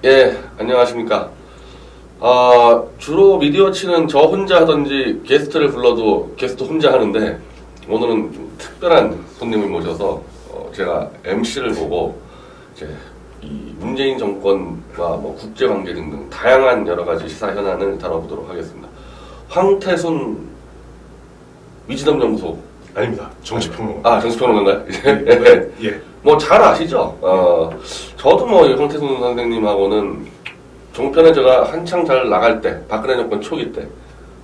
예, 안녕하십니까. 주로 미디어치는 저 혼자 하던지 게스트를 불러도 게스트 혼자 하는데 오늘은 좀 특별한 손님을 모셔서 제가 MC를 보고 이제 이 문재인 정권과 뭐 국제관계 등등 다양한 여러 가지 시사 현안을 다뤄보도록 하겠습니다. 황태순 위즈덤 연구소 아닙니다. 정치평론가. 정치평론가인가요? 예. 뭐 잘 아시죠? 저도 뭐 황태순 선생님하고는 종편에 제가 한창 잘 나갈 때, 박근혜 정권 초기 때,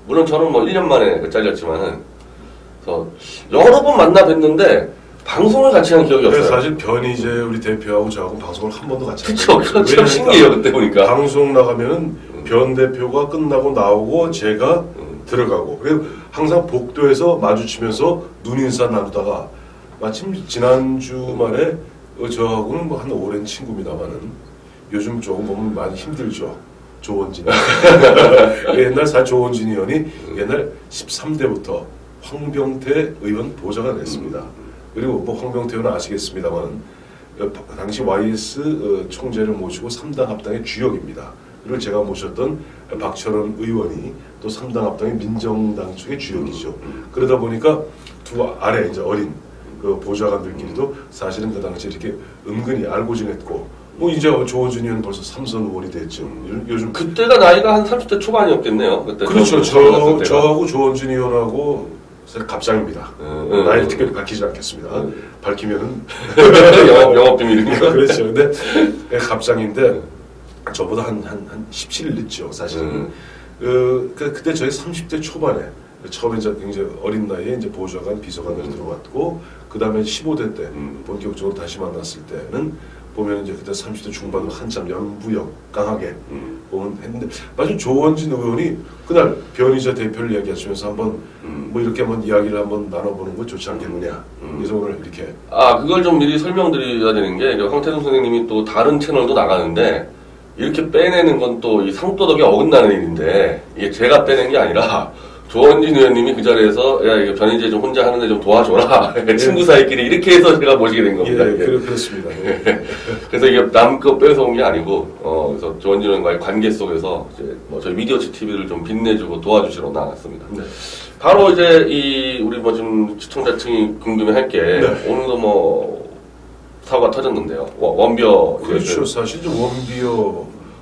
물론 저는 뭐 1년 만에 잘렸지만은, 그래서 여러 번 만나 뵀는데 방송을 같이 한 기억이 없어요. 사실 변희재 우리 대표하고 저하고 방송을 한 번도 같이 안 했어요. 그쵸, 참 신기해요 그때 보니까. 방송 나가면은 변 대표가 끝나고 나오고 제가 들어가고, 그리고 항상 복도에서 마주치면서 눈인사 나누다가 마침 지난 주말에 저하고는 뭐 한 오랜 친구입니다만은 요즘 조금 보면 많이 힘들죠. 조원진. 옛날 조원진 의원이 옛날 13대부터 황병태 의원 보좌관 했습니다. 그리고 뭐 황병태 의원은 아시겠습니다만 당시 YS 총재를 모시고 3당 합당의 주역입니다. 그리고 제가 모셨던 박철원 의원이 또 3당 합당의 민정당 쪽의 주역이죠. 그러다 보니까 두 아래 이제 어린 그 보좌관들끼리도 사실은 그 당시 이렇게 은근히 알고 지냈고, 뭐 이제 조원진 의원은 벌써 3선 의원이 됐죠. 요즘 그때가 나이가 한 30대 초반이었겠네요. 그때. 그렇죠. 저하고 조원진 의원하고 갑장입니다. 나이를 특별히 밝히지 않겠습니다. 밝히면은 영업 비밀입니다. 그렇죠. 근데 갑장인데 저보다 한 17일 늦죠. 사실은. 그때 저희 30대 초반에 처음에 이제 굉장히 어린 나이에 이제 보좌관, 비서관으로 들어왔고, 그 다음에 15대 때 본격적으로 다시 만났을 때는 보면 이제 그때 30대 중반으로 한참 연부역 강하게 보면 했는데, 마침 조원진 의원이 그날 변희재 대표를 이야기하시면서 한번 뭐 이렇게 한번 이야기를 한번 나눠보는 거 좋지 않겠느냐. 그래서 오늘 이렇게. 그걸 좀 미리 설명드려야 되는 게, 황태순 선생님이 또 다른 채널도 나가는데 이렇게 빼내는 건 또 이 상도덕에 어긋나는 일인데, 이게 제가 빼낸 게 아니라 조원진 의원님이 그 자리에서 야, 이거 변희재 좀 혼자 하는데 좀 도와줘라. 친구 사이끼리 이렇게 해서 제가 모시게 된 겁니다. 예, 그렇습니다. 그래서 이게 남 거 뺏어온 게 아니고, 그래서 조원진 의원과의 관계 속에서 이제 뭐 저희 미디어치 TV를 좀 빛내주고 도와주시러 나왔습니다. 네. 바로 이제 우리 뭐 좀 시청자층이 궁금해할 게, 네. 오늘도 뭐 사고가 터졌는데요. 원비어. 그렇죠. 사실 좀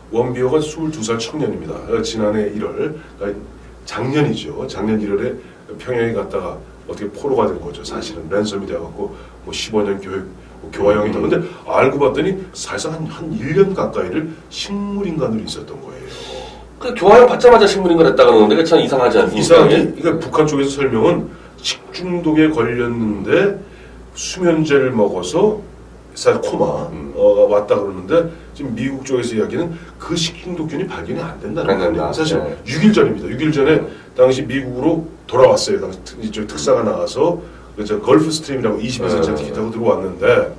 원비어가 22살 청년입니다. 지난해 1월, 그러니까 작년이죠. 작년 1월에 평양에 갔다가 어떻게 포로가 된 거죠. 사실은 랜섬이 돼갖고 뭐 15년 교화형이 됐는데, 알고 봤더니 사실상 한 1년 가까이를 식물인간으로 있었던 거예요. 그 교화형 받자마자 식물인간 했다가 그러는데 그게 참 이상하지 않습니까? 이상하게, 그러니까 북한 쪽에서 설명은 식중독에 걸렸는데 수면제를 먹어서 사실 코마가 왔다 그러는데, 지금 미국 쪽에서 이야기는 그 식중독균이 발견이 안 된다는 거예요. 사실 6일 전입니다. 6일 전에 당시 미국으로 돌아왔어요. 당시 이쪽 특사가 나와서 저 걸프 스트림이라고 22세 티켓 타고 들어왔는데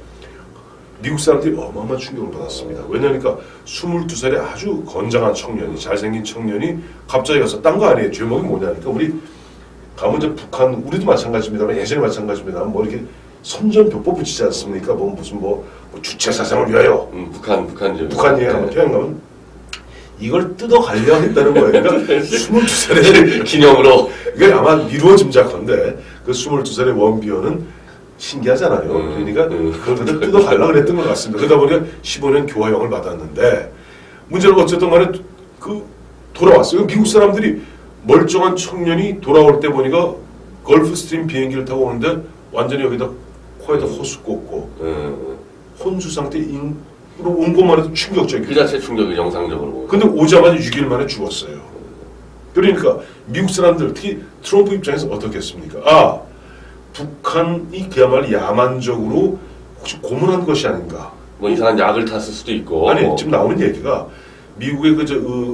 미국 사람들이 어마어마한 충격을 받았습니다. 왜냐니까 22살의 아주 건장한 청년이, 잘생긴 청년이 갑자기 가서 딴 거 아니에요. 제목이 뭐냐니까, 우리 가면 이제 북한, 우리도 마찬가지입니다만 예전에 마찬가지입니다만 뭐 이렇게 선전벽보 붙이지 않습니까? 뭐 무슨 주체 사상을 위하여 북한이에요. 태양 가면 이걸 뜯어 가려고 했다는 거예요. 그러니까 22살의 기념으로. 이게 아마 미루어 짐작컨대 그 22살의 원비어는 신기하잖아요. 그러니까 그걸 뜯어 가려고 그랬던 것 같습니다. 그러다 보니까 15년 교화형을 받았는데, 문제는 어쨌든 간에 돌아왔어요. 미국 사람들이 멀쩡한 청년이 돌아올 때 보니까 걸프 스트림 비행기를 타고 오는데 완전히 여기다 코에다 호수 꽂고 혼수 상태로 온 것만 해도 충격적이에요. 그 자체 충격이 영상적으로. 근데 오자마자 6일 만에 죽었어요. 그러니까 미국 사람들, 특히 트럼프 입장에서 어떻겠습니까? 북한이 그야말로 야만적으로 혹시 고문한 것이 아닌가. 뭐 이상한 약을 탔을 수도 있고. 아니, 지금 나오는 얘기가 미국의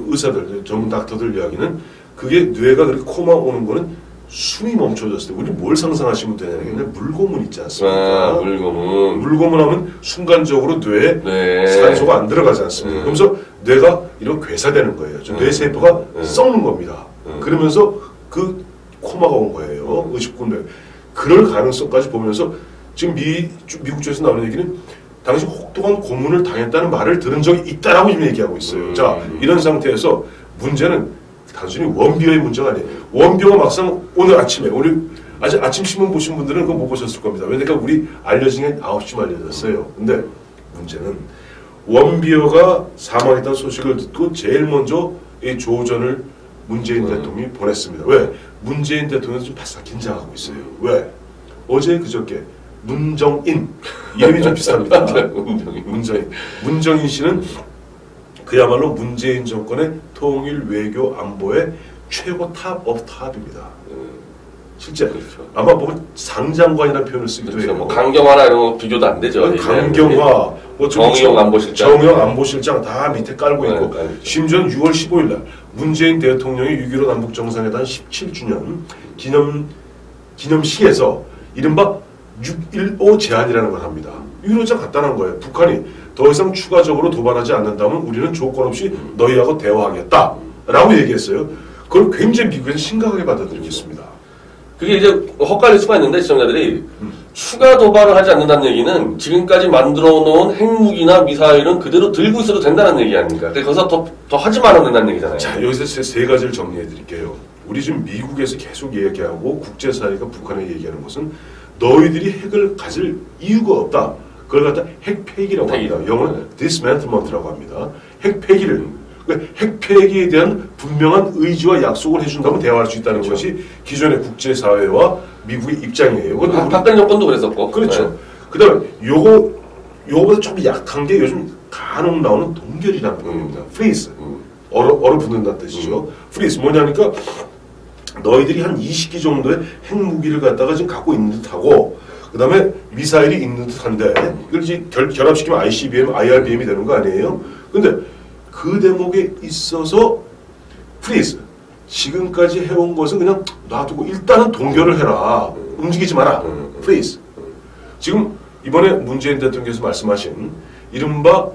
의사들, 전문 닥터들 이야기는 그게 뇌가 그렇게 코마 오는 거는 숨이 멈춰졌을 때, 우리 뭘 상상하시면 되냐면 물고문 있지 않습니까? 물고문하면 순간적으로 뇌에 산소가 안 들어가지 않습니까? 그러면서 뇌가 이렇게 괴사되는 거예요. 뇌세포가 썩는 겁니다. 그러면서 그 코마가 온 거예요. 의식군대. 그럴 가능성까지 보면서 지금 미국 쪽에서 나오는 얘기는 당시 혹독한 고문을 당했다는 말을 들은 적이 있다라고 지금 얘기하고 있어요. 자, 이런 상태에서 문제는 단순히 원비어의 문제가 아니에요. 원비어가 막상 오늘 아침에 아침 신문 보신 분들은 그거 못 보셨을 겁니다. 왜냐니까 우리 알려진 게 9시쯤 알려졌어요. 근데 문제는 원비어가 사망했다는 소식을 듣고 제일 먼저 이 조전을 문재인 대통령이 보냈습니다. 왜? 문재인 대통령은 좀 바싹 긴장하고 있어요. 왜? 어제 그저께 문정인 이름이 좀 비슷합니다. 문정인 씨는 그야말로 문재인 정권의 통일 외교 안보의 최고 탑 오브 탑입니다. 실제 그렇죠. 아마 뭐 상장관이라는 표현을 쓰기도 그렇죠. 해요. 뭐 강경화나 이런 거 비교도 안 되죠. 강경화, 뭐 정의용 안보실장, 다 밑에 깔고 있고, 심지어 6월 15일 날 문재인 대통령이 6.15 남북 정상회담 17주년 기념식에서 이른바 6.15 제안이라는 걸 합니다. 6.15장 간단한 거예요. 북한이 더 이상 추가적으로 도발하지 않는다면 우리는 조건 없이 너희하고 대화하겠다라고 얘기했어요. 그걸 굉장히 미국에서 심각하게 받아들였습니다. 그게 이제 헛갈릴 수가 있는데 시청자들이 추가 도발을 하지 않는다는 얘기는 지금까지 만들어 놓은 핵무기나 미사일은 그대로 들고 있어도 된다는 얘기 아닙니까? 거기서 더 하지 말아도 된다는 얘기잖아요. 자, 여기서 세 가지를 정리해 드릴게요. 우리 지금 미국에서 계속 얘기하고 국제사회가 북한에 얘기하는 것은 너희들이 핵을 가질 이유가 없다. 그걸 갖다 핵폐기라고 합니다. 영어는 dismantlement라고 합니다. 핵폐기를. 핵폐기에 대한 분명한 의지와 약속을 해준다면 대화할 수 있다는 그렇죠. 것이 기존의 국제사회와 미국의 입장이에요. 박근혜 정권도 그랬었고. 그렇죠. 네. 그 다음에 요거보다 좀 약한 게 요즘 간혹 나오는 동결이라는 겁니다. freeze. 얼어붙는다는 뜻이죠. freeze 뭐냐니까 너희들이 한 20기 정도의 핵무기를 갖다가 지금 갖고 있는 듯하고 그 다음에 미사일이 있는 듯한데 이걸 이제 결합시키면 ICBM, IRBM이 되는 거 아니에요? 근데 그 대목에 있어서 프리즈 지금까지 해온 것은 그냥 놔두고 일단은 동결을 해라. 움직이지 마라. 프리즈. 지금 이번에 문재인 대통령께서 말씀하신 이른바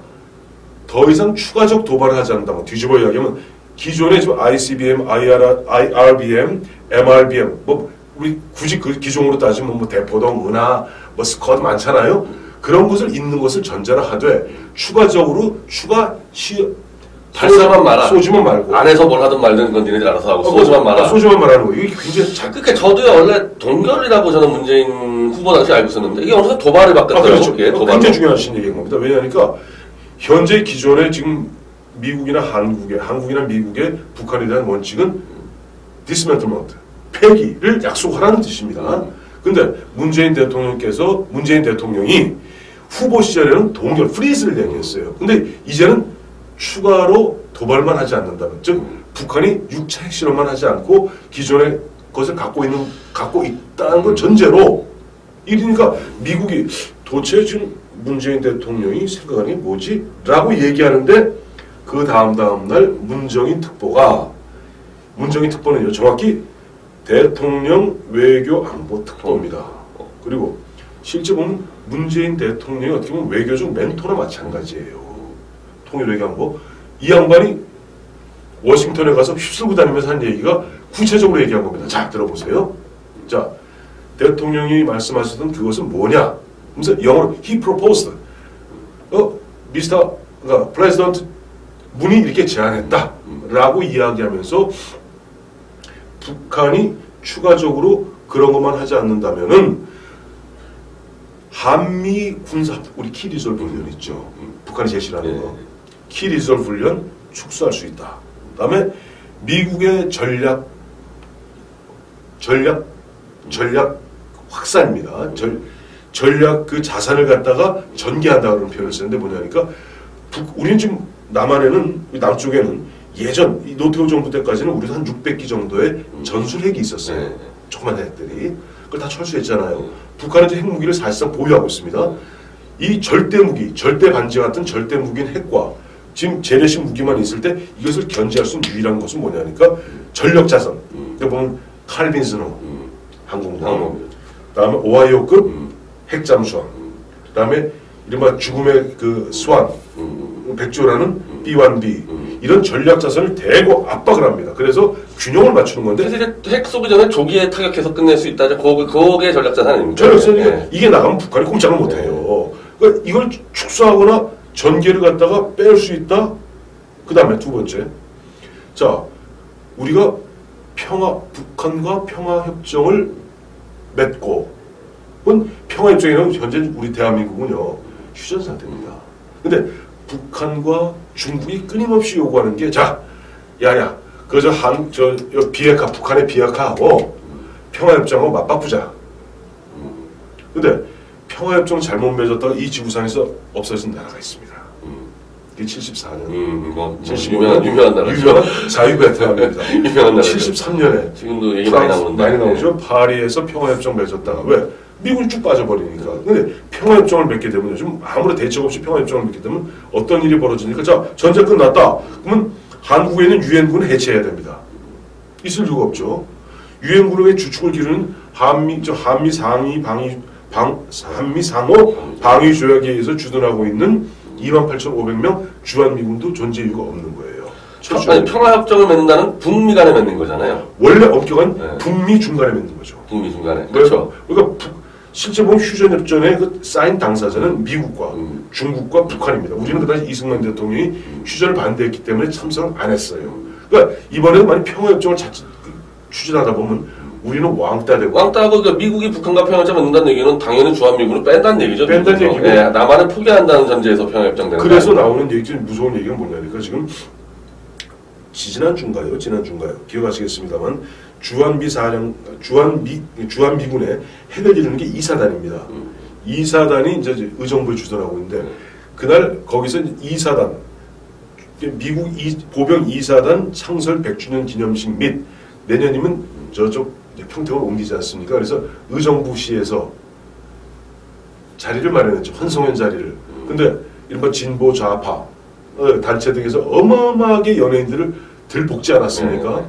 더 이상 추가적 도발을 하지 않는다고 뒤집어 이야기하면 기존의 지금 ICBM, IRBM, MRBM 뭐 우리 굳이 그 기종으로 따지면 뭐 대포동, 은하, 뭐 스쿼드 많잖아요. 그런 것을 있는 것을 전제로 하되 추가적으로 발사만 마라. 쏘지만 말고. 안에서 뭘 하든 말든 그건 니네들 알아서 하고 쏘지만 마라. 쏘지만 말하는 거. 이게 굉장히 그러니까 저도요 원래 동결이라고 저는 문재인 후보 당시 알고 있었는데 이게 어느 정도 도발을 바뀌었더라고요. 그렇죠. 굉장히 중요하신 얘기인 겁니다. 왜냐하니까 현재 기존의 지금 미국이나 한국이나 미국의 북한에 대한 원칙은 dismantlement, 폐기를 약속하라는 뜻입니다. 근데 문재인 대통령이 후보 시절에는 동결, 프리즈를 얘기했어요. 근데 이제는 추가로 도발만 하지 않는다면, 즉 북한이 6차 핵실험만 하지 않고 기존의 것을 갖고 있다는 걸 전제로 이러니까 미국이 도대체 지금 문재인 대통령이 생각하는 게 뭐지? 라고 얘기하는데 그 다음날 문정인 특보는요 정확히 대통령 외교 안보 특보입니다. 그리고 실제 보면 문재인 대통령이 어떻게 보면 외교적 멘토나 마찬가지예요. 통일 외교 안보. 이 양반이 워싱턴에 가서 휩쓸고 다니면서 한 얘기가 구체적으로 얘기한 겁니다. 자, 들어보세요. 자, 대통령이 말씀하셨던 그것은 뭐냐? 그래서 영어로 he proposed. 그러니까 president 문이 이렇게 제안했다. 라고 이야기하면서 북한이 추가적으로 그런 것만 하지 않는다면은 한미 군사 우리 키리졸브 훈련 있죠. 북한이 제시하는 거. 키리졸브 훈련 축소할 수 있다. 그다음에 미국의 전략 확산입니다. 전략 그 자산을 갖다가 전개한다 그런 표현을 쓰는데 뭐냐니까 우리는 지금 남쪽에는 예전 노태우 정부 때까지는 우리도 한 600기 정도의 전술핵이 있었어요. 조그만 핵들이. 그걸 다 철수했잖아요. 북한은 이제 핵무기를 사실상 보유하고 있습니다. 이 절대무기, 절대반지 같은 절대무기인 핵과 지금 재래식 무기만 있을 때 이것을 견제할 수 있는 유일한 것은 뭐냐니까 전력자산. 그러니까 보면 칼빈스노 항공모함, 그다음에 오하이오급 핵잠수함, 그다음에 이른바 죽음의 그 스완, 백조라는 B-1B 이런 전략자산을 대거 압박을 합니다. 그래서 균형을 맞추는 건데 그래서 이제 핵 쏘기 전에 조기에 타격해서 끝낼 수 있다. 그게 전략자산 아닙니까? 전략자산이 이게 나가면 북한이 꼼짝을 못해요. 그러니까 이걸 축소하거나 전개를 갖다가 뺄 수 있다. 그 다음에 두 번째, 자 우리가 북한과 평화협정을 맺고, 평화협정에는 현재 우리 대한민국은요 휴전 상태입니다. 근데 북한과 중국이 끊임없이 요구하는 게, 자, 야야, 비핵화, 북한의 비핵화하고 평화협정하고 맞바꾸자. 근데 평화협정 잘못 맺었다가 이 지구상에서 없어진 나라가 있습니다. 이게 74년. 75년 유명한 나라죠. 유명한 자유베트남입니다. 유명한 나라죠. 73년에 지금도 얘기 많이 나오는데. 많이 나오죠. 파리에서 평화협정 맺었다가 왜? 미국이 쭉 빠져버리니까. 근데 평화협정을 맺게 되면 좀 아무런 대책 없이 평화협정을 맺게 되면 어떤 일이 벌어지니까, 자 전쟁 끝났다. 그러면 한국에 있는 유엔군을 해체해야 됩니다. 있을 이유가 없죠. 유엔군의 주축을 기르는 한미 상호 방위 조약에 의해서 주둔하고 있는 28,500명 주한미군도 존재 이유가 없는 거예요. 아니, 평화협정을 맺는다는 북미 간에 맺는 거잖아요. 원래 엄격한 북미 중간에 맺는 거죠. 북미 중간에. 그렇죠. 그러니까 실제 보면 휴전협정의 그 사인 당사자는 미국과 중국과 북한입니다. 우리는 그다지 이승만 대통령이 휴전을 반대했기 때문에 참석을 안 했어요. 그러니까 이번에도 만약 평화협정을 추진하다 보면 우리는 왕따 되고. 왕따하고, 그러니까 미국이 북한과 평화협정 맺는다는 얘기는 당연히 주한미군을 뺀다는 얘기죠. 뺀다는 얘기고. 예, 남한을 포기한다는 전제에서 평화협정 되는. 그래서 나오는 얘기, 무서운 얘기가 뭐냐니까 지금 지난주인가요? 기억하시겠습니다만 주한미군의 핵을 기르는 게 2사단입니다. 2사단이 이제 의정부에 주둔하고 있는데, 그날 거기서 2사단, 미국 보병 2사단 창설 100주년 기념식 및 내년이면 저쪽 평택으로 옮기지 않습니까? 그래서 의정부시에서 자리를 마련했죠. 환송연 자리를. 근데 이른바 진보 좌파 단체 등에서 어마어마하게 연예인들을 들볶지 않았습니까?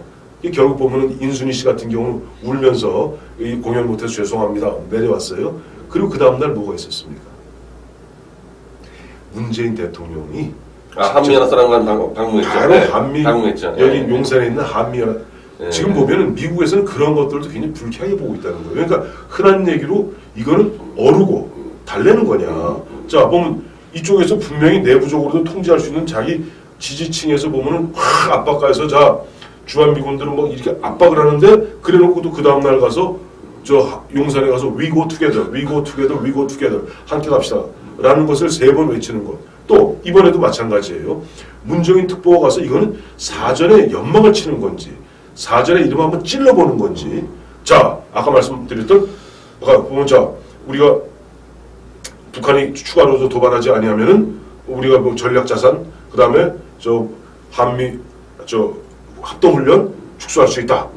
결국 보면은 인순이 씨 같은 경우는 울면서 이 공연 못해서 죄송합니다 내려왔어요. 그리고 그 다음날 뭐가 있었습니까? 문재인 대통령이 한미연합사령관 방문했죠. 바로 한미 방문했죠. 여기 용산에 있는 한미연합. 지금 보면은 미국에서는 그런 것들도 굉장히 불쾌하게 보고 있다는 거예요. 그러니까 흔한 얘기로 이거는 어르고 달래는 거냐. 자 보면 이쪽에서 분명히 내부적으로도 통제할 수 있는 자기 지지층에서 보면은 확 압박가해서, 자 주한미군들은 뭐 이렇게 압박을 하는데, 그래놓고도 그 다음날 가서 저 용산에 가서 we go together, we go together, we go together 함께 갑시다 라는 것을 3번 외치는 것. 또 이번에도 마찬가지예요. 문정인 특보가 가서 이거는 사전에 연막을 치는 건지, 사전에 이름 한번 찔러보는 건지. 자 아까 말씀드렸던, 보면 자 우리가 북한이 추가로 도발하지 아니하면은 우리가 뭐 전략자산, 그 다음에 저 한미 합동훈련 축소할 수 있다.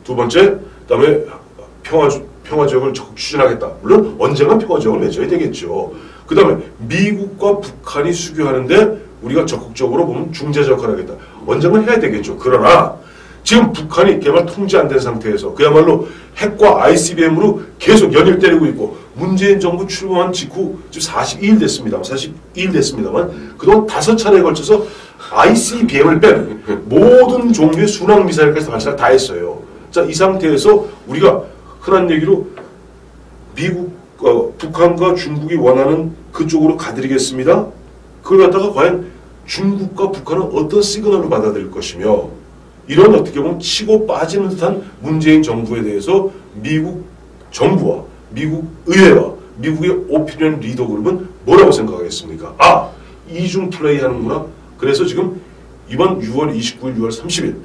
두 번째, 그 다음에 평화지역을 적극 추진하겠다. 물론 언젠간 평화지역을 맺어야 되겠죠. 그 다음에 미국과 북한이 수교하는데 우리가 적극적으로 보면 중재자 역할을 하겠다. 언젠간 해야 되겠죠. 그러나 지금 북한이 그야말로 통제 안 된 상태에서 그야말로 핵과 ICBM으로 계속 연일 때리고 있고, 문재인 정부 출범한 직후 지금 42일 됐습니다만 그동안 5차례에 걸쳐서 ICBM을 뺀 모든 종류의 순항 미사일까지 발사를 다 했어요. 자, 이 상태에서 우리가 흔한 얘기로 북한과 중국이 원하는 그쪽으로 가드리겠습니다. 그걸 갖다가 과연 중국과 북한은 어떤 시그널을 받아들일 것이며, 이런 어떻게 보면 치고 빠지는 듯한 문재인 정부에 대해서 미국 정부와 미국 의회와 미국의 오피니언 리더 그룹은 뭐라고 생각하겠습니까? 아, 이중 플레이 하는구나. 그래서 지금 이번 6월 29일, 6월 30일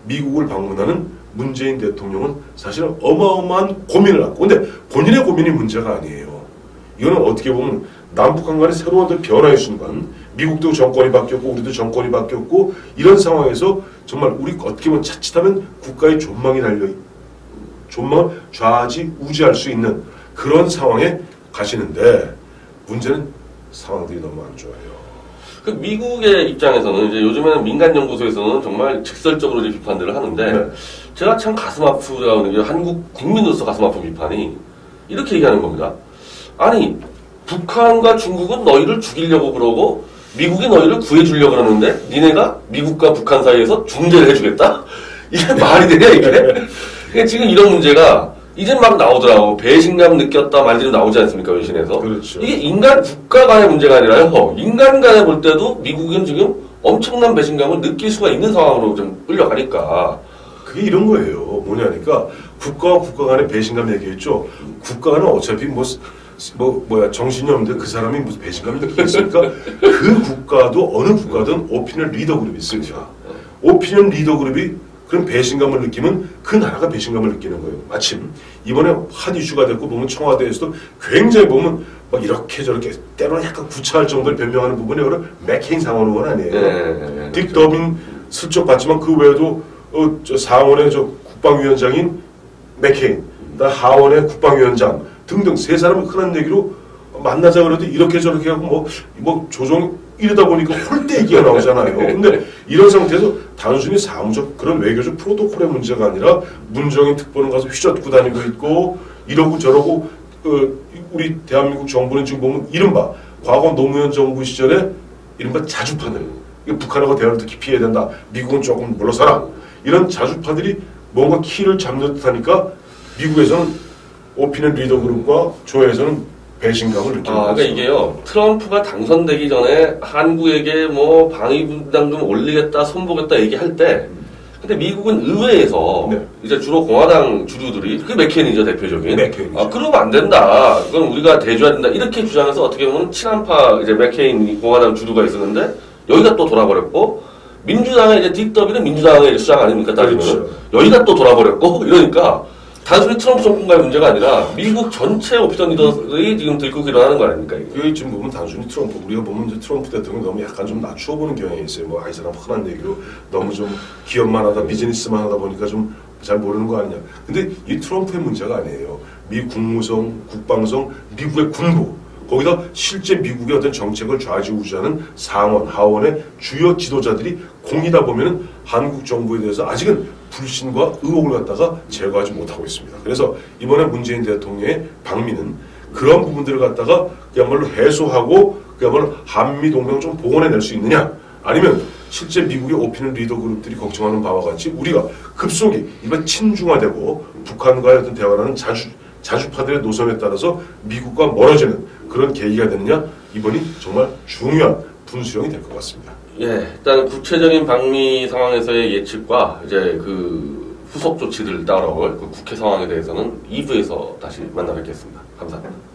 미국을 방문하는 문재인 대통령은 사실은 어마어마한 고민을 하고, 근데 본인의 고민이 문제가 아니에요. 이거는 어떻게 보면 남북한 간의 새로운 변화의 순간, 미국도 정권이 바뀌었고 우리도 정권이 바뀌었고, 이런 상황에서 정말 우리 어떻게 보면 자칫하면 국가의 존망을 좌지우지할 수 있는 그런 상황에 가시는데, 문제는 상황들이 너무 안 좋아요. 그 미국의 입장에서는 이제 요즘에는 민간 연구소에서는 정말 직설적으로 이제 비판들을 하는데, 네. 제가 참 가슴 아프다는 게, 한국 국민으로서 가슴 아픈 비판이 이렇게 얘기하는 겁니다. 아니, 북한과 중국은 너희를 죽이려고 그러고 미국이 너희를 구해주려고 그러는데 니네가 미국과 북한 사이에서 중재를 해주겠다? 이게 말이 되냐 이게? 그러니까 지금 이런 문제가 이제 막 나오더라고. 배신감 느꼈다 말들이 나오지 않습니까, 외신에서. 그렇죠. 이게 인간 국가 간의 문제가 아니라요. 인간 간에 볼 때도 미국은 지금 엄청난 배신감을 느낄 수가 있는 상황으로 좀 끌려가니까. 그게 이런 거예요. 뭐냐니까 국가와 국가 간의 배신감 얘기했죠. 국가는 어차피 정신이 없는데 그 사람이 무슨 배신감을 느끼겠습니까? 그 국가도 어느 국가든 오피니언 리더 그룹이 있습니다. 오피니언 리더 그룹이 그런 배신감을 느끼면 그 나라가 배신감을 느끼는 거예요. 마침 이번에 핫 이슈가 됐고 보면 청와대에서도 굉장히 보면 막 이렇게 저렇게 때로는 약간 구차할 정도로 변명하는 부분이 바로 맥케인 상원의원 아니에요. 딕 더빈 슬쩍 봤지만 그 외에도 저 상원의 저 국방위원장인 맥케인, 하원의 국방위원장 등등 세 사람을 흔한 얘기로 만나자 그래도 이렇게 저렇게 하고 뭐 조정 이러다 보니까 홀대 얘기가 나오잖아요. 근데 이런 상태에서 단순히 사무적 그런 외교적 프로토콜의 문제가 아니라 문정인 특보는 가서 휘젓고 다니고 있고 이러고 저러고 우리 대한민국 정부는 지금 보면 이른바 과거 노무현 정부 시절에 이른바 자주파들 북한하고 대화를 더 깊이 해야 된다. 미국은 조금 물러서라. 이런 자주파들이 뭔가 키를 잡는 듯하니까 미국에서는 오피니언 리더 그룹과 조에서는 배신감을 느끼는 거죠. 그러니까 이게요. 트럼프가 당선되기 전에 한국에게 뭐 방위분담금 올리겠다, 손보겠다 얘기할 때, 근데 미국은 의회에서 이제 주로 공화당 주류들이 그 맥케인이죠 대표적인. 맥케인이죠. 그러면 안 된다. 그건 우리가 대줘야 된다. 이렇게 주장해서 어떻게 보면 친한파 이제 맥케인 공화당 주류가 있었는데 여기가 또 돌아버렸고 민주당의 이제 딕 더빈은 민주당의 수장 아닙니까 따지면 그렇죠. 여기가 또 돌아버렸고 이러니까. 단순히 트럼프 정권과의 문제가 아니라 미국 전체 오피니언 리더들이 지금 들고 일어나는 거 아닙니까? 이게 지금 보면 단순히 트럼프 우리가 보면 이제 트럼프 대통령 너무 약간 좀 낮추어 보는 경향이 있어요. 이 사람 흔한 얘기로 너무 좀 기업만 하다 비즈니스만 하다 보니까 좀 잘 모르는 거 아니냐. 근데 이 트럼프의 문제가 아니에요. 미 국무성, 국방성, 미국의 군부 거기다 실제 미국의 어떤 정책을 좌지우지하는 상원, 하원의 주요 지도자들이 공이다 보면은 한국 정부에 대해서 아직은 불신과 의혹을 갖다가 제거하지 못하고 있습니다. 그래서 이번에 문재인 대통령의 방미는 그런 부분들을 갖다가 그야말로 해소하고 그야말로 한미 동맹을 좀 복원해낼 수 있느냐 아니면 실제 미국의 오피니언 리더 그룹들이 걱정하는 바와 같이 우리가 급속히 이번 친중화되고 북한과의 어떤 대화라는 자주파들의 노선에 따라서 미국과 멀어지는 그런 계기가 되느냐 이번이 정말 중요한 분수령이 될 것 같습니다. 예, 일단 구체적인 방미 상황에서의 예측과 이제 그 후속 조치들 따라올 그 국회 상황에 대해서는 2부에서 다시 만나 뵙겠습니다. 감사합니다.